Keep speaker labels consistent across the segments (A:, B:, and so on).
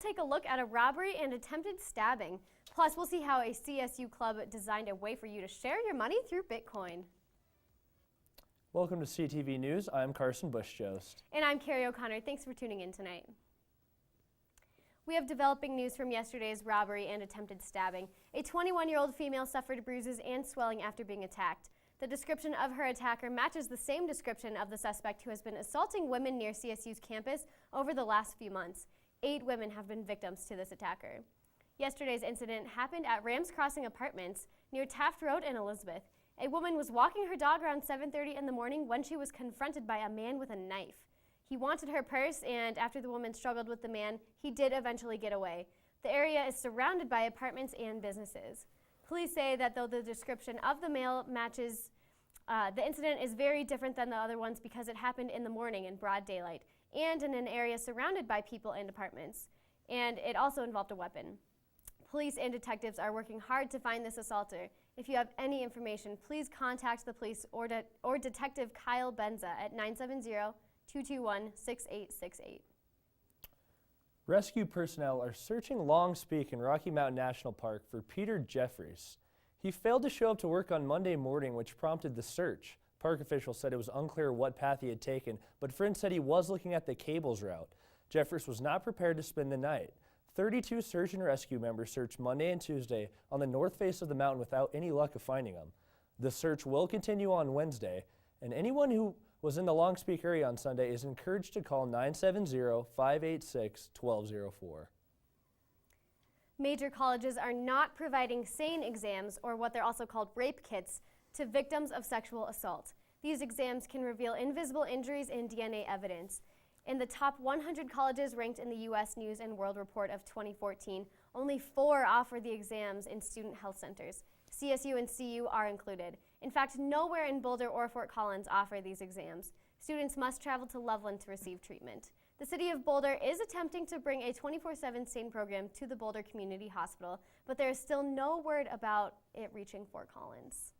A: take a look at a robbery and attempted stabbing. Plus, we'll see how a CSU club designed a way for you to share your money through Bitcoin.
B: Welcome to CTV News. I'm Carson Bush-Jost.
A: And I'm Carrie O'Connor. Thanks for tuning in tonight. We have developing news from yesterday's robbery and attempted stabbing. A 21-year-old female suffered bruises and swelling after being attacked. The description of her attacker matches the same description of the suspect who has been assaulting women near CSU's campus over the last few months. 8 women have been victims to this attacker. Yesterday's incident happened at Rams Crossing Apartments near Taft Road in Elizabeth. A woman was walking her dog around 7:30 in the morning when she was confronted by a man with a knife. He wanted her purse, and after the woman struggled with the man, he did eventually get away. The area is surrounded by apartments and businesses. Police say that though the description of the male matches, the incident is very different than the other ones because it happened in the morning in broad daylight and in an area surrounded by people and apartments. And it also involved a weapon. Police and detectives are working hard to find this assaulter. If you have any information, please contact the police or Detective Kyle Benza at 970-221-6868.
B: Rescue personnel are searching Long Peak in Rocky Mountain National Park for Peter Jeffries. He failed to show up to work on Monday morning, which prompted the search. Park officials said it was unclear what path he had taken, but friends said he was looking at the cables route. Jeffries was not prepared to spend the night. 32 search and rescue members searched Monday and Tuesday on the north face of the mountain without any luck of finding him. The search will continue on Wednesday, and anyone who was in the Long Peak area on Sunday is encouraged to call 970-586-1204.
A: Major colleges are not providing SANE exams, or what they're also called rape kits, to victims of sexual assault. These exams can reveal invisible injuries and DNA evidence. In the top 100 colleges ranked in the U.S. News and World Report of 2014, only 4 offer the exams in student health centers. CSU and CU are included. In fact, nowhere in Boulder or Fort Collins offer these exams. Students must travel to Loveland to receive treatment. The city of Boulder is attempting to bring a 24/7 SANE program to the Boulder Community Hospital, but there is still no word about it reaching Fort Collins.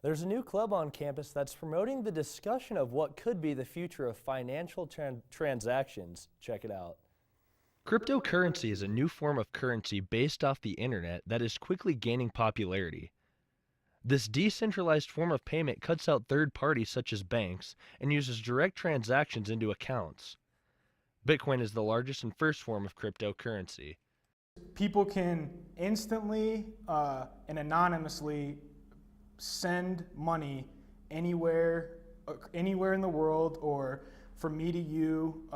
B: There's a new club on campus that's promoting the discussion of what could be the future of financial transactions. Check it out.
C: Cryptocurrency is a new form of currency based off the internet that is quickly gaining popularity. This decentralized form of payment cuts out third parties such as banks and uses direct transactions into accounts. Bitcoin is the largest and first form of cryptocurrency.
D: People can instantly and anonymously send money anywhere in the world, or from me to you,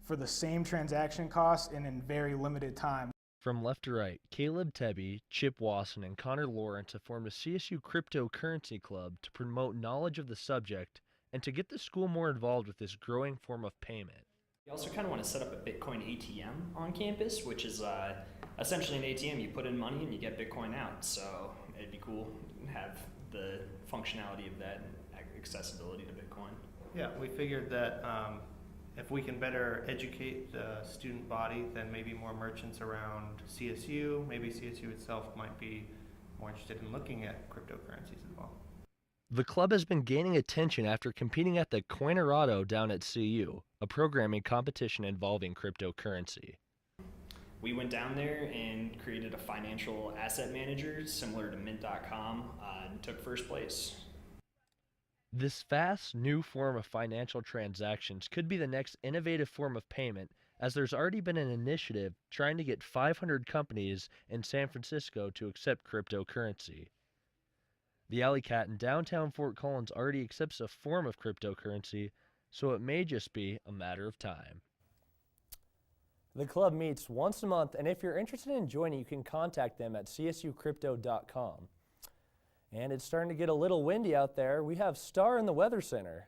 D: for the same transaction cost and in very limited time.
C: From left to right, Caleb Tebby, Chip Wasson, and Connor Lawrence have formed a CSU cryptocurrency club to promote knowledge of the subject and to get the school more involved with this growing form of payment.
E: We also kind of want to set up a Bitcoin ATM on campus, which is essentially an ATM. You put in money and you get Bitcoin out. So it'd be cool to have the functionality of that and accessibility to Bitcoin.
F: Yeah, we figured that if we can better educate the student body, then maybe more merchants around CSU, maybe CSU itself might be more interested in looking at cryptocurrencies as well.
C: The club has been gaining attention after competing at the Coinerado down at CU, a programming competition involving cryptocurrency.
E: We went down there and created a financial asset manager similar to Mint.com and took first place.
C: This fast, new form of financial transactions could be the next innovative form of payment, as there's already been an initiative trying to get 500 companies in San Francisco to accept cryptocurrency. The Alley Cat in downtown Fort Collins already accepts a form of cryptocurrency, so it may just be a matter of time.
B: The club meets once a month, and if you're interested in joining, you can contact them at csucrypto.com. And it's starting to get a little windy out there. We have Star in the Weather Center.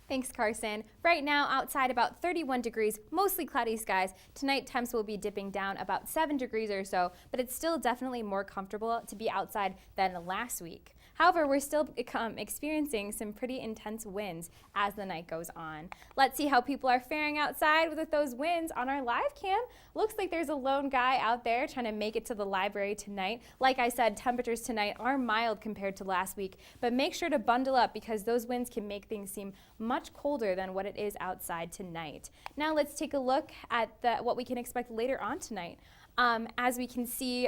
G: Thanks, Carson. Right now, outside about 31 degrees, mostly cloudy skies. Tonight, temps will be dipping down about 7 degrees or so, but it's still definitely more comfortable to be outside than last week. However, we're still experiencing some pretty intense winds as the night goes on. Let's see how people are faring outside with those winds on our live cam. Looks like there's a lone guy out there trying to make it to the library tonight. Like I said, temperatures tonight are mild compared to last week, but make sure to bundle up because those winds can make things seem much colder than what it is outside tonight. Now let's take a look at what we can expect later on tonight. As we can see,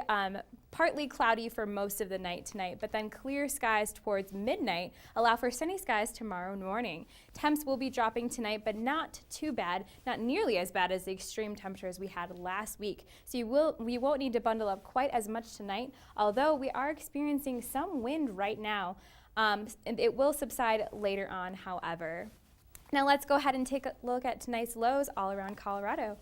G: partly cloudy for most of the night tonight, but then clear skies towards midnight allow for sunny skies tomorrow morning. Temps will be dropping tonight, but not too bad, not nearly as bad as the extreme temperatures we had last week. So we won't need to bundle up quite as much tonight, although we are experiencing some wind right now. And it will subside later on, however. Now let's go ahead and take a look at tonight's lows all around Colorado.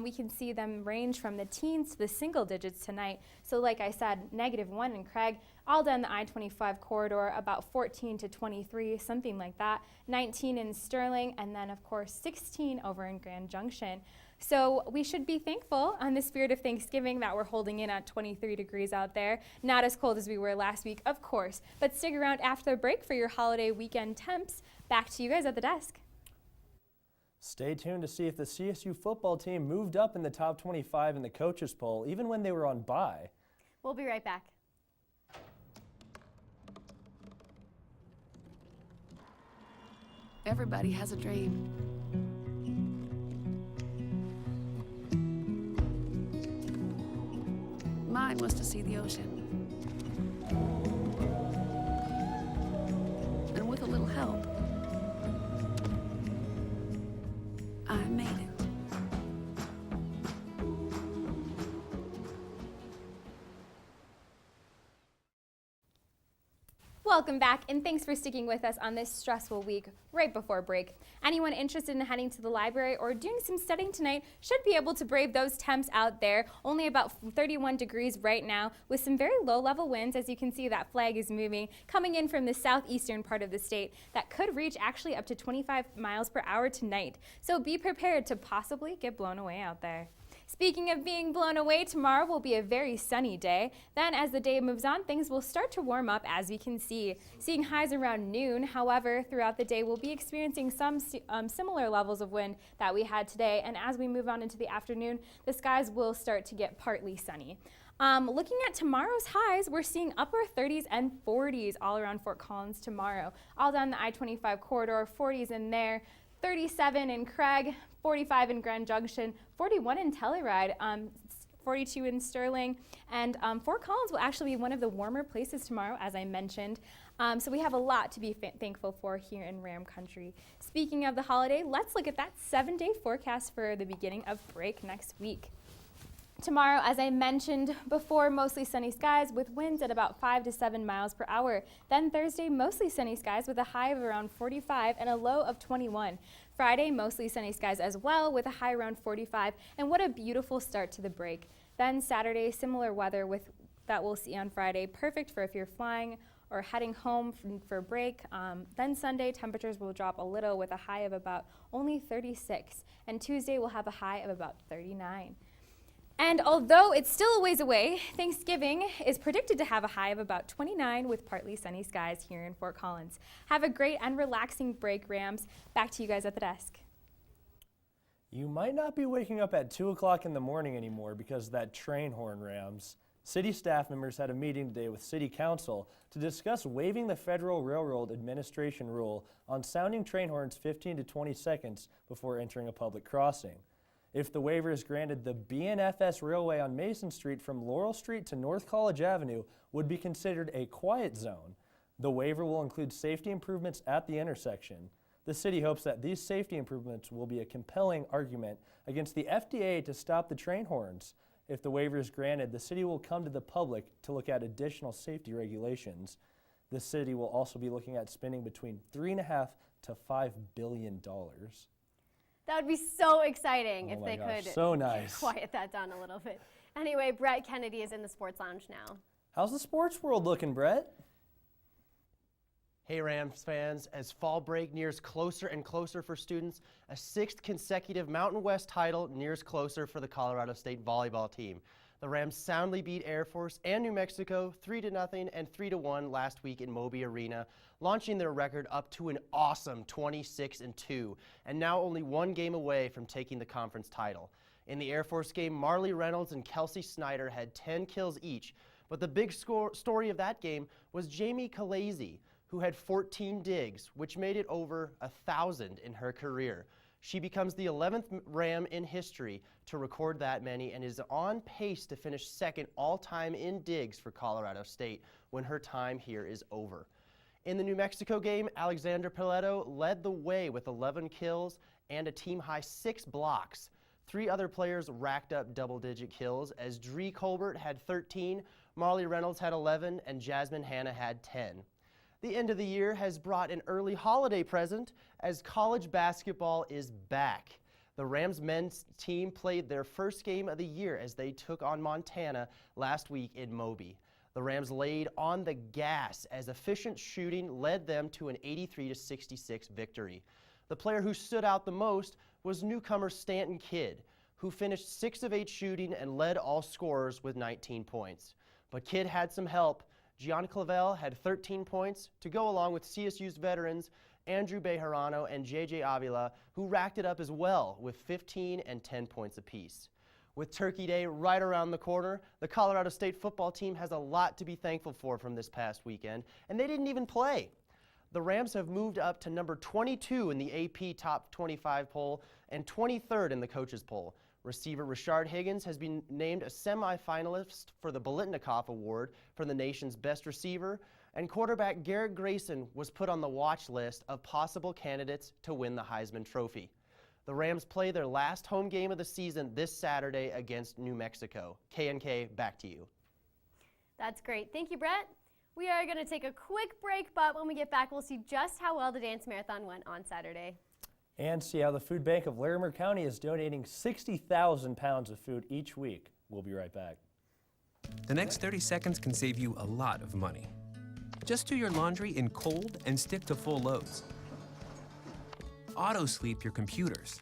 G: We can see them range from the teens to the single digits tonight. So like I said, -1 in Craig, all down the I-25 corridor, about 14 to 23, something like that. 19 in Sterling, and then of course 16 over in Grand Junction. So we should be thankful on the spirit of Thanksgiving that we're holding in at 23 degrees out there. Not as cold as we were last week, of course, but stick around after the break for your holiday weekend temps. Back to you guys at the desk.
B: Stay tuned to see if the CSU football team moved up in the top 25 in the coaches poll, even when they were on bye.
A: We'll be right back.
H: Everybody has a dream. Mine was to see the ocean. And with a little help, I made it.
G: Welcome back, and thanks for sticking with us on this stressful week right before break. Anyone interested in heading to the library or doing some studying tonight should be able to brave those temps out there. Only about 31 degrees right now with some very low-level winds. As you can see, that flag is moving, coming in from the southeastern part of the state. That could reach actually up to 25 miles per hour tonight. So be prepared to possibly get blown away out there. Speaking of being blown away, tomorrow will be a very sunny day. Then as the day moves on, things will start to warm up, as we can see. Seeing highs around noon. However, throughout the day, we'll be experiencing some similar levels of wind that we had today. And as we move on into the afternoon, the skies will start to get partly sunny. Looking at tomorrow's highs, we're seeing upper 30s and 40s all around Fort Collins tomorrow. All down the I-25 corridor, 40s in there. 37 in Craig, 45 in Grand Junction, 41 in Telluride, 42 in Sterling, and Fort Collins will actually be one of the warmer places tomorrow, as I mentioned. So we have a lot to be thankful for here in Ram Country. Speaking of the holiday, let's look at that 7-day forecast for the beginning of break next week. Tomorrow, as I mentioned before, mostly sunny skies with winds at about 5 to 7 miles per hour. Then Thursday, mostly sunny skies with a high of around 45 and a low of 21. Friday, mostly sunny skies as well with a high around 45. And what a beautiful start to the break. Then Saturday, similar weather that we'll see on Friday. Perfect for if you're flying or heading home for break. Then Sunday, temperatures will drop a little with a high of about only 36. And Tuesday, we'll have a high of about 39. And although it's still a ways away, Thanksgiving is predicted to have a high of about 29 with partly sunny skies here in Fort Collins. Have a great and relaxing break, Rams. Back to you guys at the desk.
B: You might not be waking up at 2 o'clock in the morning anymore because of that train horn, Rams. City staff members had a meeting today with City Council to discuss waiving the Federal Railroad Administration rule on sounding train horns 15 to 20 seconds before entering a public crossing. If the waiver is granted, the BNFS Railway on Mason Street from Laurel Street to North College Avenue would be considered a quiet zone. The waiver will include safety improvements at the intersection. The city hopes that these safety improvements will be a compelling argument against the FDA to stop the train horns. If the waiver is granted, the city will come to the public to look at additional safety regulations. The city will also be looking at spending between $3.5 to $5 billion.
A: That would be so exciting if they could
B: so nice.
A: quiet that down a little bit. Anyway, Brett Kennedy is in the sports lounge now.
B: How's the sports world looking, Brett?
I: Hey Rams fans, as fall break nears closer and closer for students, a 6th consecutive Mountain West title nears closer for the Colorado State volleyball team. The Rams soundly beat Air Force and New Mexico 3-0 and 3-1 last week in Moby Arena, launching their record up to an awesome 26-2, and now only one game away from taking the conference title. In the Air Force game, Marley Reynolds and Kelsey Snyder had 10 kills each, but the big story of that game was Jamie Kalazy, who had 14 digs, which made it over 1,000 in her career. She becomes the 11th Ram in history to record that many and is on pace to finish second all-time in digs for Colorado State when her time here is over. In the New Mexico game, Alexandra Piletto led the way with 11 kills and a team-high 6 blocks. 3 other players racked up double-digit kills as Dree Colbert had 13, Marley Reynolds had 11, and Jasmine Hanna had 10. The end of the year has brought an early holiday present as college basketball is back. The Rams men's team played their first game of the year as they took on Montana last week in Moby. The Rams laid on the gas as efficient shooting led them to an 83-66 victory. The player who stood out the most was newcomer Stanton Kidd, who finished 6 of 8 shooting and led all scorers with 19 points. But Kidd had some help. Gian Clavel had 13 points to go along with CSU's veterans Andrew Bejarano and JJ Avila, who racked it up as well with 15 and 10 points apiece. With Turkey Day right around the corner, the Colorado State football team has a lot to be thankful for from this past weekend, and they didn't even play. The Rams have moved up to number 22 in the AP Top 25 poll and 23rd in the coaches poll. Receiver Rashard Higgins has been named a semifinalist for the Bolitnikoff Award for the nation's best receiver, and quarterback Garrett Grayson was put on the watch list of possible candidates to win the Heisman Trophy. The Rams play their last home game of the season this Saturday against New Mexico. K&K, back to you.
A: That's great. Thank you, Brett. We are going to take a quick break, but when we get back, we'll see just how well the dance marathon went on Saturday.
B: And see how the Food Bank of Larimer County is donating 60,000 pounds of food each week. We'll be right back.
J: The next 30 seconds can save you a lot of money. Just do your laundry in cold and stick to full loads. Auto-sleep your computers.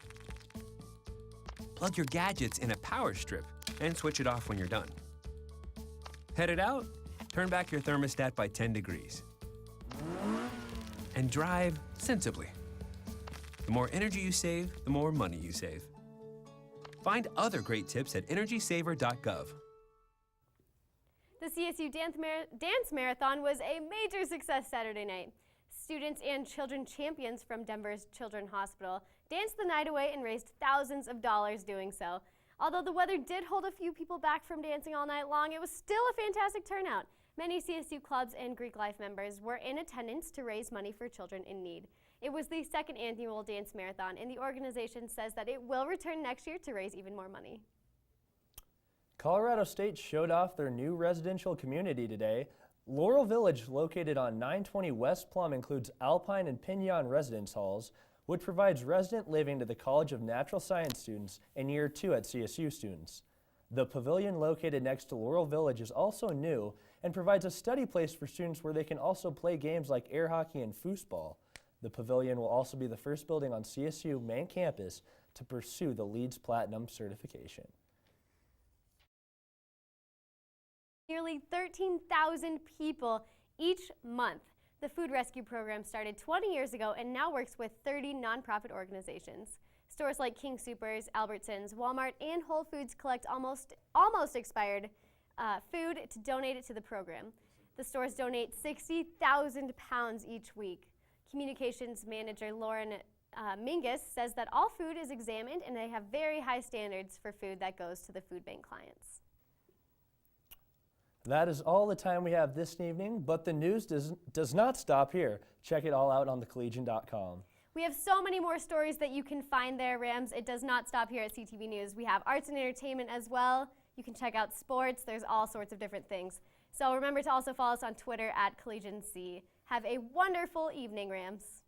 J: Plug your gadgets in a power strip and switch it off when you're done. Headed out? Turn back your thermostat by 10 degrees. And drive sensibly. The more energy you save, the more money you save. Find other great tips at energysaver.gov.
A: The CSU Dance Marathon was a major success Saturday night. Students and children champions from Denver's Children's Hospital danced the night away and raised thousands of dollars doing so. Although the weather did hold a few people back from dancing all night long, it was still a fantastic turnout. Many CSU clubs and Greek Life members were in attendance to raise money for children in need. It was the second annual dance marathon, and the organization says that it will return next year to raise even more money.
B: Colorado State showed off their new residential community today. Laurel Village, located on 920 West Plum, includes Alpine and Pinion residence halls, which provides resident living to the College of Natural Science students and Year 2 at CSU students. The pavilion located next to Laurel Village is also new and provides a study place for students where they can also play games like air hockey and foosball. The pavilion will also be the first building on CSU main campus to pursue the LEEDS Platinum certification.
A: Nearly 13,000 people each month. The food rescue program started 20 years ago and now works with 30 nonprofit organizations. Stores like King Soopers, Albertsons, Walmart, and Whole Foods collect almost expired food to donate it to the program. The stores donate 60,000 pounds each week. Communications manager Lauren Mingus says that all food is examined and they have very high standards for food that goes to the food bank clients.
B: That is all the time we have this evening, but the news does not stop here. Check it all out on thecollegian.com.
A: We have so many more stories that you can find there, Rams. It does not stop here at CTV News. We have arts and entertainment as well. You can check out sports. There's all sorts of different things. So remember to also follow us on Twitter at CollegianC. Have a wonderful evening, Rams.